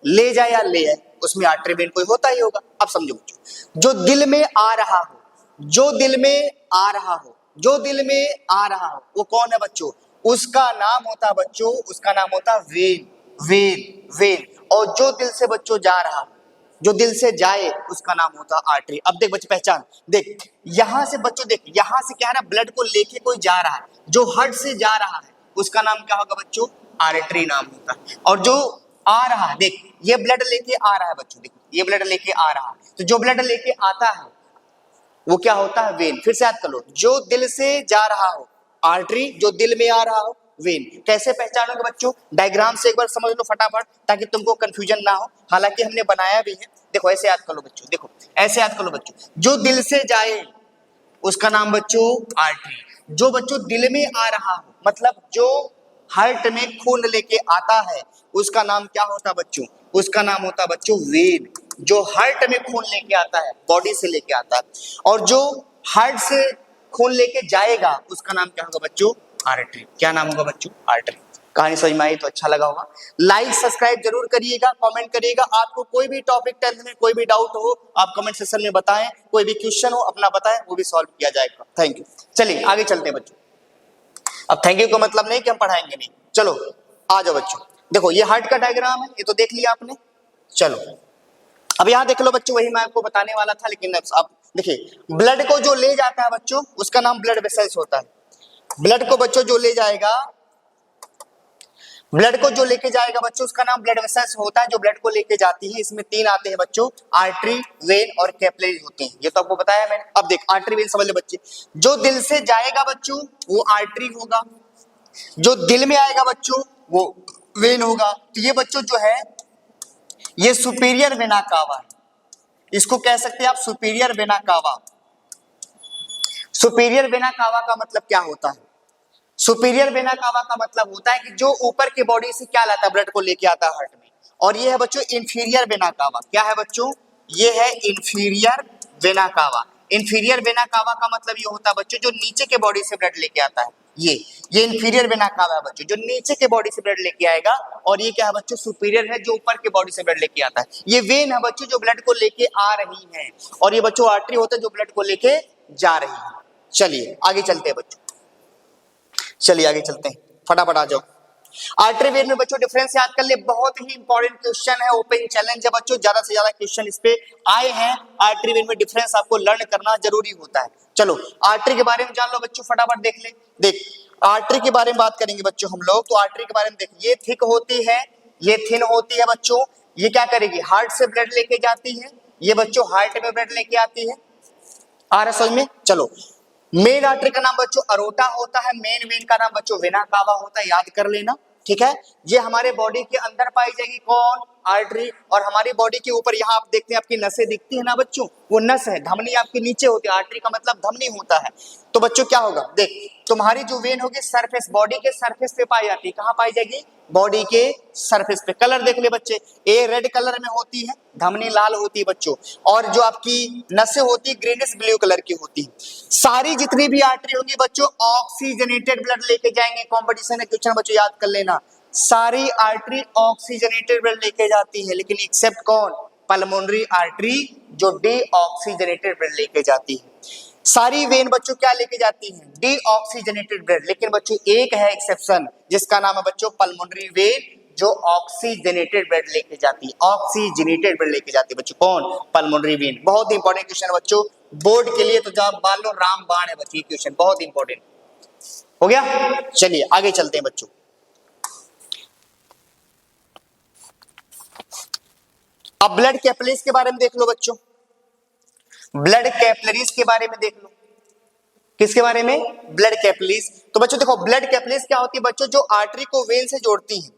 ले जाए या ले आए, उसमें आर्टरी वेन कोई होता ही होगा। अब समझो बच्चों, जो दिल में आ रहा हो, जो दिल में आ रहा हो, जो दिल में आ रहा हो, वो कौन है बच्चों, उसका नाम होता है बच्चों, उसका नाम होता है वेन, वेन, वेन। और जो दिल से बच्चों जा रहा, जो दिल से जाए, उसका नाम होता है आर्टरी। अब देख बच्चे पहचान, देख यहां से बच्चों, देख यहां से क्या है ना, ब्लड को लेके कोई जा रहा है, जो हार्ट से जा रहा है उसका नाम क्या होगा बच्चों, आर्टरी नाम होता है। और जो आ रहा है, देख ये ब्लड लेके आ रहा है बच्चों, देख ये ब्लड लेके आ रहा है, तो जो ब्लड लेके आता है वो क्या होता है, वेन। फिर से याद कर लो, जो दिल से जा रहा हो आर्टरी, जो दिल में आ रहा हो वेन। कैसे पहचानोगे बच्चों, डायग्राम से एक बार समझ लो फटाफट, ताकि तुमको कंफ्यूजन ना हो, हालांकि हमने बनाया भी है। देखो ऐसे याद कर लो बच्चों, देखो ऐसे याद कर लो बच्चों, जो दिल से जाए उसका नाम बच्चों आर्टरी। जो बच्चों दिल में आ रहा हो, मतलब जो हार्ट में खून लेके आता है, उसका नाम क्या होता बच्चों, उसका नाम होता बच्चों वेन। जो हार्ट में खून लेके आता है, बॉडी से लेके आता है, और जो हार्ट से खून लेके जाएगा उसका नाम क्या होगा बच्चों, आर्टरी। क्या नाम होगा बच्चों, आर्टरी। कहानी समझ में आई तो अच्छा लगा होगा, लाइक सब्सक्राइब जरूर करिएगा, कमेंट करिएगा। आपको कोई भी टॉपिक 10th में कोई भी डाउट हो आप कमेंट सेक्शन में बताएं, कोई भी क्वेश्चन हो अपना बताएं, वो भी सॉल्व किया जाएगा। Thank you. चलिए आगे चलते हैं बच्चों। अब थैंक यू का मतलब नहीं कि हम पढ़ाएंगे नहीं, चलो आ जाओ बच्चों। देखो ये हार्ट का डायग्राम है, ये तो देख लिया आपने। चलो अब यहाँ देख लो बच्चों, वही मैं आपको बताने वाला था, लेकिन अब देखिए, ब्लड को जो ले जाता है बच्चों उसका नाम ब्लड वेसल्स होता है। ब्लड को बच्चों जो ले जाएगा, ब्लड को जो लेके जाएगा बच्चों उसका नाम ब्लड वेसल्स होता है, जो ब्लड को लेके जाती है। इसमें 3 आते हैं बच्चों, आर्टरी, वेन और कैपिलरीज होते हैं, ये तो आपको बताया मैंने। अब देख आर्टरी वेन समझ ले बच्चे, जो दिल से जाएगा बच्चों वो आर्टरी होगा, जो दिल में आएगा बच्चों वो वेन होगा। तो ये बच्चों जो है ये सुपीरियर वेना कावा है, इसको कह सकते हैं आप superior vena cava. Superior vena cava का मतलब क्या होता है, सुपीरियर वेना कावा का मतलब होता है कि जो ऊपर के बॉडी से क्या लाता है, ब्लड को लेके आता है हार्ट में। और ये है बच्चों इंफीरियर वेना कावा। क्या है बच्चों, ये है inferior vena cava. Inferior vena cava का मतलब ये होता है बच्चों जो नीचे के बॉडी से ब्लड लेके आता है, ये इंफीरियर वेना कावा है बच्चों, जो नीचे के बॉडी से ब्लड लेके आएगा। और ये क्या है बच्चों, सुपीरियर है, जो ऊपर के बॉडी से ब्लड लेके आता है। ये वेन है बच्चों जो ब्लड को लेके आ रही है, और ये बच्चों आर्टरी होता है जो ब्लड को लेके जा रही है। चलिए आगे चलते हैं बच्चों, चलिए आगे चलते हैं, फटाफट आ जाओ। आर्टरी वेन में बच्चों डिफरेंस याद कर ले, बहुत ही इंपॉर्टेंट क्वेश्चन है, ओपन चैलेंज है बच्चों, ज्यादा से ज्यादा क्वेश्चन इस पे आए हैं। आर्टरी वेन में डिफरेंस आपको लर्न करना जरूरी होता है। चलो आर्टरी के बारे में जान लो बच्चों, फटाफट देख ले। देख आर्टरी के बारे में बात करेंगे बच्चों हम लोग, तो आर्टरी के बारे में देख, ये थिक होती है, ये थिन होती है बच्चों। ये क्या करेगी, हार्ट से ब्लड लेके जाती है, ये बच्चों हार्ट में ब्लड लेके आती है। आ रहा समझ में, चलो मेन आर्टरी का नाम बच्चों अरोटा होता है, मेन वेन का नाम बच्चों वेना कावा होता है, याद कर लेना। ठीक है, ये हमारे बॉडी के अंदर पाई जाएगी कौन, आर्टरी। और हमारी बॉडी के ऊपर यहाँ आप देखते हैं आपकी नसें दिखती है ना बच्चों, वो नस है, धमनी आपके नीचे होती है, आर्टरी का मतलब धमनी होता है। तो बच्चों क्या होगा, देख तुम्हारी जो वेन होगी सरफेस, बॉडी के सरफेस पे पाई जाती है, कहाँ पाई जाएगी, बॉडी के सरफेस पे। कलर देख ले बच्चे, ए रेड कलर में होती है, धमनी लाल होती है बच्चों, और जो आपकी नसें होती है ग्रीनिश ब्लू कलर की होती है। सारी जितनी भी आर्टरी होंगी बच्चों ऑक्सीजनेटेड ब्लड लेके जाएंगे, कॉम्पिटिशन है क्वेश्चन बच्चों याद कर लेना, सारी आर्टरी ऑक्सीजनेटेड ब्लड लेके जाती है, लेकिन एक्सेप्ट कौन, पल्मोनरी आर्टरी जो डीऑक्सीजनेटेड ब्लड लेके जाती है। सारी वेन बच्चों क्या लेके जाती हैं, डीऑक्सीजनेटेड ब्लड, लेकिन बच्चों एक है एक्सेप्शन जिसका नाम है बच्चों पल्मोनरी वेन जो ऑक्सीजनेटेड ब्लड लेके जाती है, ऑक्सीजनेटेड ब्लड लेके जाती है बच्चों, कौन, पल्मोनरी वेन। बहुत इंपॉर्टेंट क्वेश्चन है बच्चों बोर्ड के लिए, तो जवाब मान लो रामबाण है बच्चों, क्वेश्चन बहुत इंपॉर्टेंट हो गया। चलिए आगे चलते हैं बच्चों। अब ब्लड कैपिलरीज के बारे में देख लो बच्चों, ब्लड कैपिलरीज के बारे में देख लो, किसके बारे में, ब्लड कैपिलरीज। तो बच्चों देखो ब्लड कैपिलरीज क्या होती है बच्चों, जो आर्टरी को वेन से जोड़ती हैं,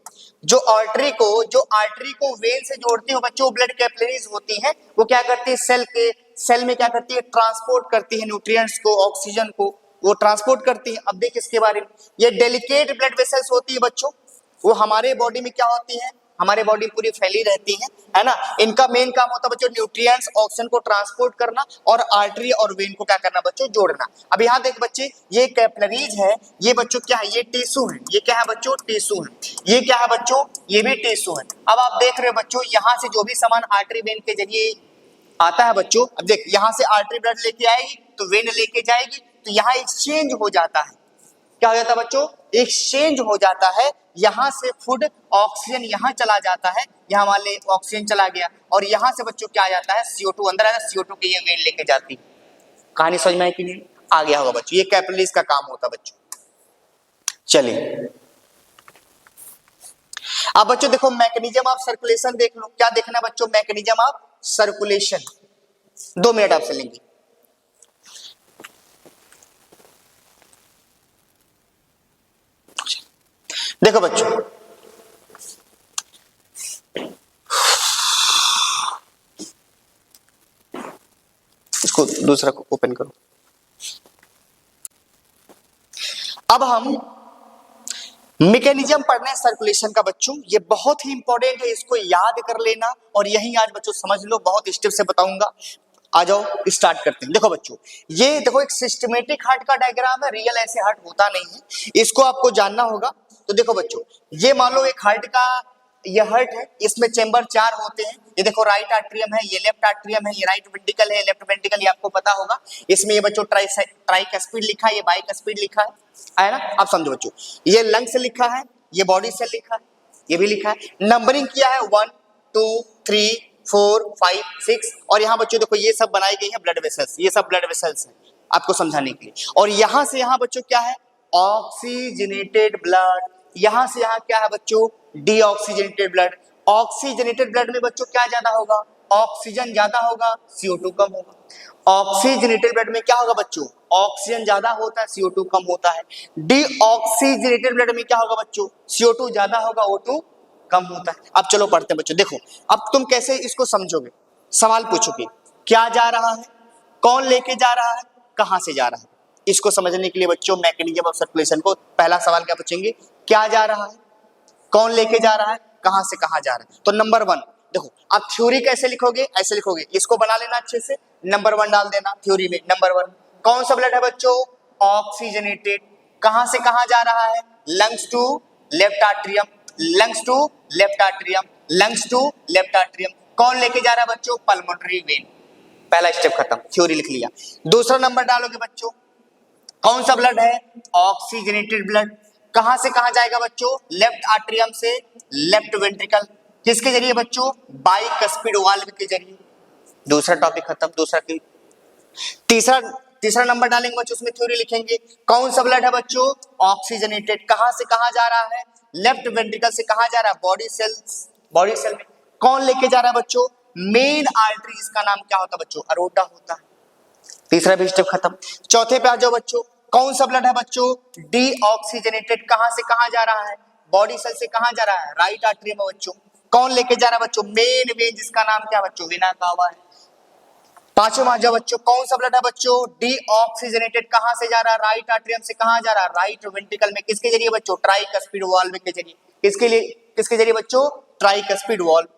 जो आर्टरी को वेन से जोड़ती है बच्चों ब्लड कैपिलरीज होती हैं। वो क्या करती है, सेल में क्या करती है, ट्रांसपोर्ट करती है न्यूट्रिएंट्स को, ऑक्सीजन को, वो ट्रांसपोर्ट करती है। अब देख इसके बारे में, ये डेलिकेट ब्लड वेसल्स होती है बच्चों, वो हमारे बॉडी में क्या होती है, हमारे बॉडी पूरी फैली रहती है ना। इनका मेन काम होता है बच्चों न्यूट्रिएंट्स ऑक्सीजन को ट्रांसपोर्ट करना और आर्टरी और वेन को क्या करना बच्चों, जोड़ना। अब यहाँ देख बच्चे ये कैपिलरीज है, ये बच्चों क्या है, ये टिश्यू है, ये क्या है बच्चों, टिश्यू है, ये क्या है बच्चों, ये भी टिश्यू है। अब आप देख रहे हो बच्चों यहाँ से जो भी सामान आर्टरी वेन के जरिए आता है बच्चों, अब देख यहाँ से आर्टरी ब्लड लेके आएगी तो वेन लेके जाएगी, तो यहाँ एक्सचेंज हो जाता है, क्या हो जाता है बच्चों, एक्सचेंज हो जाता है। यहां से फूड ऑक्सीजन यहां चला जाता है, यहां वाले ऑक्सीजन चला गया, और यहां से बच्चों क्या आ जाता है, CO2 अंदर आता है, CO2 की ये वेन लेके जाती है। कहानी समझ में आई कि नहीं, आ गया होगा बच्चों, ये कैपिलरीज का काम होता है बच्चों। चलिए अब बच्चों देखो मैकेनिज्म ऑफ सर्कुलेशन देख लो, क्या देखना बच्चों, मैकेनिज्म ऑफ सर्कुलेशन, 2 मिनट आपसे लेंगे। देखो बच्चों इसको दूसरा को ओपन करो। अब हम मैकेनिज्म पढ़ने हैं सर्कुलेशन का बच्चों, ये बहुत ही इंपॉर्टेंट है, इसको याद कर लेना, और यही आज बच्चों समझ लो, बहुत स्टेप से बताऊंगा। आ जाओ स्टार्ट करते हैं। देखो बच्चों ये देखो एक सिस्टमेटिक हार्ट का डायग्राम है, रियल ऐसे हार्ट होता नहीं है, इसको आपको जानना होगा। तो देखो बच्चों ये मान लो एक हार्ट का ये हार्ट है, इसमें चेंबर 4 होते हैं, ये देखो राइट आर्ट्रियम है, ये लेफ्ट आर्ट्रियम है, ये राइट वेंट्रिकल है, लेफ्ट वेंट्रिकल, ये आपको पता होगा। इसमें ये बच्चों ट्राइकस्पिड लिखा है, ये बाइकस्पिड लिखा है ना। आप समझो बच्चों ये लंग्स लिखा है, ये बॉडी सेल लिखा है, ये भी लिखा है, नंबरिंग किया है 1 2 3 4 5 6, और यहाँ बच्चों देखो ये सब बनाई गई है ब्लड वेसल्स, ये सब ब्लड वेसल्स है आपको समझाने के लिए। और यहां से यहां बच्चों क्या है, ऑक्सीजनेटेड ब्लड, यहां से यहां क्या है बच्चों, डीऑक्सीजनेटेड ब्लड। ऑक्सीजनेटेड ब्लड में बच्चों क्या ज्यादा होगा, ऑक्सीजन ज्यादा होगा, CO2 कम होगा। ऑक्सीजनेटेड ब्लड में क्या होगा बच्चों, ऑक्सीजन ज्यादा होता है, CO2 कम होता है। डीऑक्सीजनेटेड ब्लड में क्या होगा बच्चों, CO2 ज्यादा होगा, O2 कम होता है। अब चलो पढ़ते हैं बच्चों, देखो अब तुम कैसे इसको समझोगे, सवाल पूछोगे क्या जा रहा है, कौन लेके जा रहा है, कहां से जा रहा है। इसको समझने के लिए बच्चों मैकेनिज्म ऑफ सर्कुलेशन को पहला सवाल क्या पूछेंगे, क्या जा रहा है, कौन लेके जा रहा है, कहां से कहां जा रहा है। तो नंबर 1 देखो, आप थ्योरी कैसे लिखोगे, ऐसे लिखोगे, इसको बना लेना अच्छे से, नंबर 1 डाल देना थ्योरी में। नंबर 1 कौन सा ब्लड है बच्चों, ऑक्सीजनेटेड, कहां से कहां जा रहा है, lungs to left atrium, lungs to left atrium, lungs to left atrium. कौन लेके जा रहा है बच्चों, पल्मोनरी वेन। पहला स्टेप खत्म, थ्योरी लिख लिया। दूसरा नंबर डालोगे बच्चों, कौन सा ब्लड है, ऑक्सीजनेटेड ब्लड, कहां से कहां जाएगा बच्चों, लेफ्ट आर्ट्रियम से लेफ्ट वेंट्रिकल, किसके जरिए बच्चों, बाइकस्पिड वाल्व के जरिए। दूसरा टॉपिक खत्म, दूसरा की तीसरा नंबर डालेंगे बच्चों, उसमें थ्योरी लिखेंगे। कौन सा ब्लड है बच्चों, ऑक्सीजनेटेड, कहां से कहां जा रहा है, लेफ्ट वेंट्रिकल से कहां जा रहा है, बॉडी सेल में। कौन लेके जा रहा है बच्चों, मेन आर्टरी, इसका नाम क्या होता है बच्चों, अरोटा होता है। तीसरा भी स्टेप खत्म। चौथे पे आ जाओ बच्चों, कौन सा ब्लड है बच्चों, डीऑक्सीजनेटेड, कहां से कहां जा रहा है, बॉडी सेल से कहां जा रहा है, राइट आर्टरी में बच्चों। कौन लेके जा रहा है बच्चों, मेन वेन, जिसका नाम क्या बच्चों, वेना कावा है। पांचवें में आ जाओ बच्चों, कौन सा ब्लड है बच्चों, डीऑक्सीजनेटेड, कहां से जा रहा है, राइट आर्टरियम से कहां जा रहा है, राइट वेंट्रिकल में, किसके जरिए बच्चों, ट्राइकस्पिड वाल्व के जरिए। किसके लिए, किसके जरिए बच्चों, ट्राइकस्पिड वाल्व।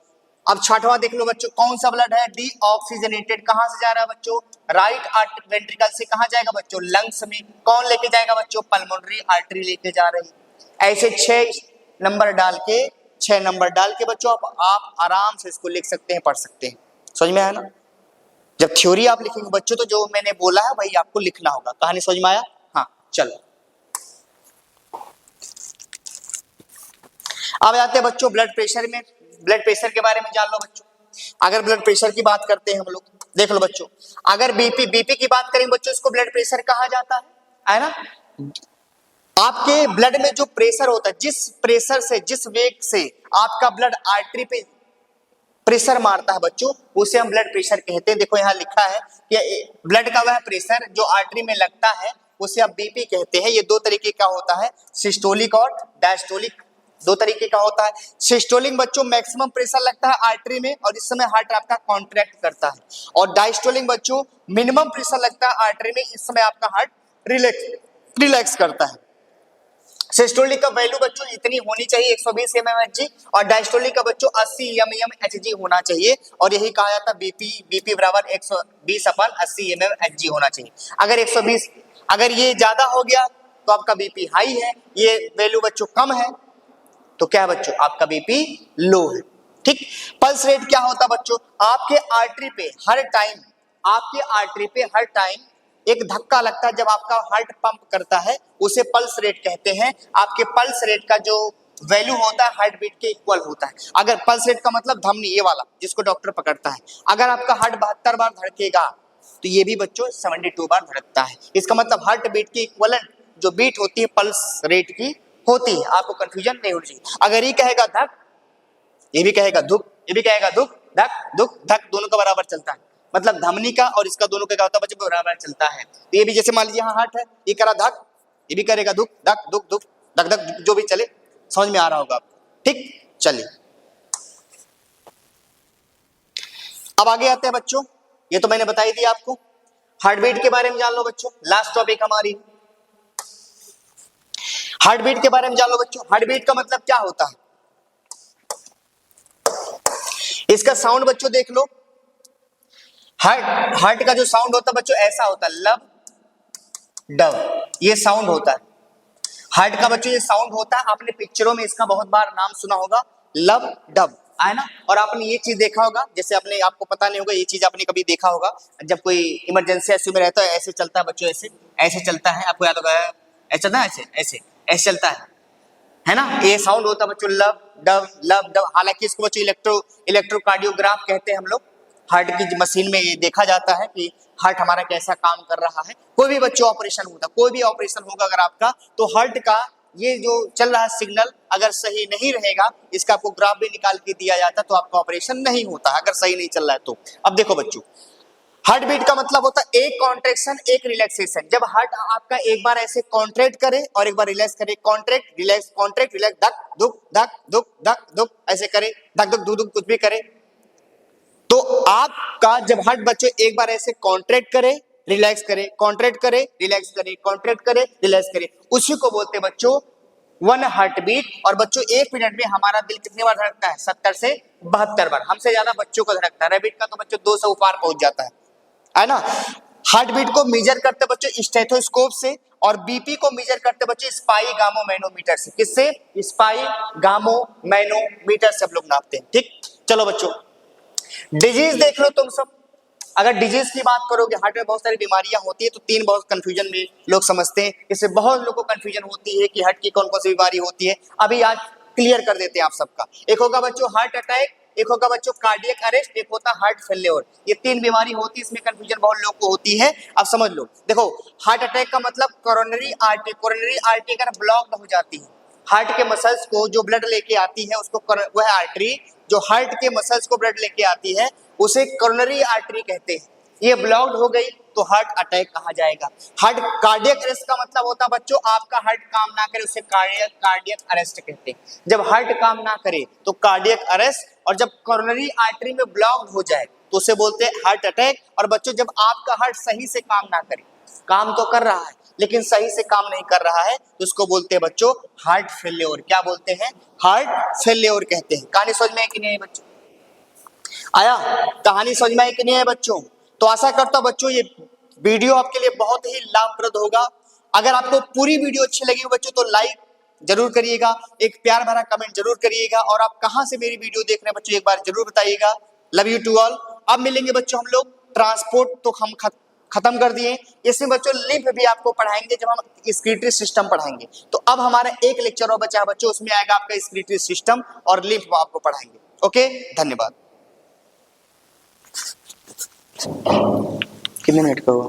अब छठवां देख लो बच्चों, कौन सा ब्लड है डीऑक्सीजनेटेड, कहां से जा रहा है बच्चों, राइट वेंट्रिकल से कहां जाएगा बच्चों, लंग्स में। कौन लेके जाएगा बच्चों, पल्मोनरी आर्टरी लेके जा रही। ऐसे 6 नंबर डाल के, 6 नंबर डाल के बच्चों आप आराम से इसको लिख सकते हैं, पढ़ सकते हैं। समझ में आया ना। जब थ्योरी आप लिखेंगे बच्चों तो जो मैंने बोला है वही आपको लिखना होगा। कहानी समझ में आया। हाँ चलो अब आते हैं बच्चों ब्लड प्रेशर में। ब्लड प्रेशर के बारे में जान लो बच्चों। अगर ब्लड प्रेशर की बात करते हैं हम लोग, देख लो बच्चों, अगर बीपी की बात करें बच्चों, इसको ब्लड प्रेशर कहा जाता है ना। आपके ब्लड में जो प्रेशर होता है, जिस प्रेशर से, जिस वेग से आपका ब्लड आर्टरी पे प्रेशर मारता है बच्चों, उसे हम ब्लड प्रेशर कहते हैं। देखो यहाँ लिखा है कि ब्लड का वह प्रेशर जो आर्टरी में लगता है उसे आप बीपी कहते हैं। ये दो तरीके का होता है, सिस्टोलिक और डायस्टोलिक, दो तरीके का होता है। सिस्टोलिक बच्चों मैक्सिमम प्रेशर लगता है आर्टरी में और इस समय हार्ट आपका कॉन्ट्रैक्ट करता है, और डायस्टोलिक बच्चों मिनिमम प्रेशर लगता है आर्टरी में, इस समय आपका हार्ट रिलैक्स करता है। सिस्टोलिक का वैल्यू बच्चों इतनी होनी चाहिए 120 mmHg, और डायस्टोलिक का बच्चों 80 mmHg होना चाहिए, और यही कहा जाता है बीपी बराबर 120/80 mmHg होना चाहिए। अगर 120, अगर ये ज्यादा हो गया तो आपका बीपी हाई है, ये वैल्यू बच्चों कम है तो क्या है बच्चों, आपका बीपी लो है। ठीक। पल्स रेट क्या होता है बच्चों, आपके आर्टरी पे हर टाइम, आपके आर्टरी पे हर टाइम एक धक्का लगता है जब आपका हार्ट पंप करता है, उसे पल्स रेट कहते हैं। आपके पल्स रेट का जो वैल्यू होता है हार्ट बीट के इक्वल होता है। अगर पल्स रेट का मतलब धमनी, ये वाला जिसको डॉक्टर पकड़ता है, अगर आपका हार्ट 72 बार धड़केगा तो ये भी बच्चों 72 बार धड़कता है। इसका मतलब हार्ट बीट की इक्वलेंट जो बीट होती है पल्स रेट की होती है। आपको कंफ्यूजन नहीं होनी चाहिए। अगर ये कहेगा धक, ये भी कहेगा धुक, ये भी कहेगा धुक धक धुक धक, दोनों का बराबर चलता है, मतलब धमनी का और इसका दोनों का क्या होता है बच्चों, बराबर चलता है। तो ये भी जैसे मान लीजिए यहाँ हार्ट है, ये करा धक, ये भी करेगा धुक धक धुक धुक धक धक, जो भी चले, समझ में आ रहा होगा आपको। ठीक, चलिए अब आगे आते हैं बच्चों। ये तो मैंने बताई दी आपको। हार्ट बीट के बारे में जान लो बच्चों, लास्ट टॉपिक हमारी हार्ट बीट के बारे में जान लो बच्चों। हार्ट बीट का मतलब क्या होता है, इसका साउंड बच्चों देख लो। हार्ट का जो साउंड होता है बच्चों ऐसा होता है, लब डब, ये साउंड होता है हार्ट का बच्चों, ये साउंड होता है। आपने पिक्चरों में इसका बहुत बार नाम सुना होगा, लब डब, है ना। और आपने ये चीज देखा होगा, जैसे आपने, आपको पता नहीं होगा, ये चीज आपने कभी देखा होगा, जब कोई इमरजेंसी ऐसे में रहता है, ऐसे चलता है बच्चों, ऐसे ऐसे चलता है, आपको याद होगा, ऐसा ना, ऐसे ऐसे ऐसे चलता है ना। ये साउंड होता है बच्चों, लब डब लब डब। हालांकि इसको बच्चों इलेक्ट्रोकार्डियोग्राफ कहते हैं हम लोग। हार्ट की मशीन में ये देखा जाता है कि हार्ट हमारा कैसा काम कर रहा है। कोई भी बच्चों ऑपरेशन होता, कोई भी ऑपरेशन होगा अगर आपका, तो हार्ट का ये जो चल रहा है सिग्नल अगर सही नहीं रहेगा, इसका आपको ग्राफ भी निकाल के दिया जाता तो आपका ऑपरेशन नहीं होता अगर सही नहीं चल रहा है तो। अब देखो बच्चों, हार्ट बीट का मतलब होता है एक कॉन्ट्रैक्शन एक रिलैक्सेशन। जब हार्ट आपका एक बार ऐसे कॉन्ट्रैक्ट करे और एक बार रिलैक्स करे, कॉन्ट्रैक्ट रिलैक्स धक धुक धक धुक धक धुक, ऐसे करे, धक धुक धुक धुक, कुछ भी करे, तो आपका जब हार्ट बच्चों एक बार ऐसे कॉन्ट्रैक्ट करे रिलैक्स करे, कॉन्ट्रैक्ट करे रिलैक्स करे, कॉन्ट्रैक्ट करे रिलैक्स करे, उसी को बोलते हैं बच्चों वन हार्ट बीट। और बच्चों एक मिनट में हमारा दिल कितनी बार धड़कता है, 70 से 72 बार। हमसे ज्यादा बच्चों को धड़कता है, रैबिट का तो बच्चों 200 पार पहुंच जाता है ना। हार्ट बीट को मेजर करते बच्चों स्टेथोस्कोप से, और बीपी को मेजर करते बच्चों स्पाई गामो मैनोमीटर से। किससे, स्पाई गामो मैनोमीटर से हम लोग नापते हैं। ठीक, चलो बच्चों डिजीज देख लो तुम सब। अगर डिजीज की बात करोगे, हार्ट में बहुत सारी बीमारियां होती है, तो 3 बहुत कंफ्यूजन में लोग समझते हैं। इससे बहुत लोगों को कंफ्यूजन होती है कि हार्ट की कौन कौन सी बीमारी होती है। अभी आज क्लियर कर देते हैं आप सबका। एक होगा बच्चों हार्ट अटैक, एक होगा बच्चों कार्डियक अरेस्ट, एक होता हार्ट फेल्योर। ये 3 बीमारी होती है, इसमें कंफ्यूजन बहुत लोग को होती है। अब समझ लो, देखो हार्ट अटैक का मतलब कोरोनरी आर्टरी अगर ब्लॉक्ड हो जाती है, हार्ट के मसल्स को जो ब्लड लेके आती है उसको, वह आर्टरी जो हार्ट के मसल्स को ब्लड लेके आती है उसे कोरोनरी आर्टरी कहते हैं। ये ब्लॉक्ड हो गई तो हार्ट अटैक कहा जाएगा। हार्ट कार्डियक अरेस्ट का मतलब होता है बच्चों आपका हार्ट काम ना करे, उसे कार्डियक अरेस्ट कहते हैं। जब हार्ट काम ना करे तो कार्डियक अरेस्ट, और जब कोरोनरी आर्टरी में ब्लॉक हो जाए तो उसे बोलते हैं हार्ट अटैक। और बच्चों जब आपका हार्ट सही से काम ना करे, काम तो कर रहा है लेकिन सही से काम नहीं कर रहा है, तो उसको बोलते हैं बच्चों हार्ट फेल्योर। क्या बोलते हैं? हार्ट फेल्योर कहते हैं। कहानी समझ में है कि नहीं है बच्चों? आया? कहानी समझ में आई कि नहीं है बच्चों? तो आशा करता हूं बच्चों ये वीडियो आपके लिए बहुत ही लाभप्रद होगा। अगर आपको पूरी वीडियो अच्छी लगी हो बच्चों तो लाइक जरूर करिएगा, एक प्यार भरा कमेंट जरूर करिएगा, और आप कहां से मेरी वीडियो देख रहे हैं बच्चों एक बार जरूर बताइएगा। Love you to all. अब मिलेंगे बच्चों हम लोग, ट्रांसपोर्ट तो हम खत्म कर दिए, इसमें बच्चों लिम्फ भी आपको पढ़ाएंगे जब हम एक्सक्रीटरी सिस्टम पढ़ाएंगे। तो अब हमारा एक लेक्चर और बचा है बच्चों, उसमें आएगा आपका एक्सक्रीटरी सिस्टम और लिम्फ आपको पढ़ाएंगे। ओके, धन्यवाद। कितने मिनट का हुआ?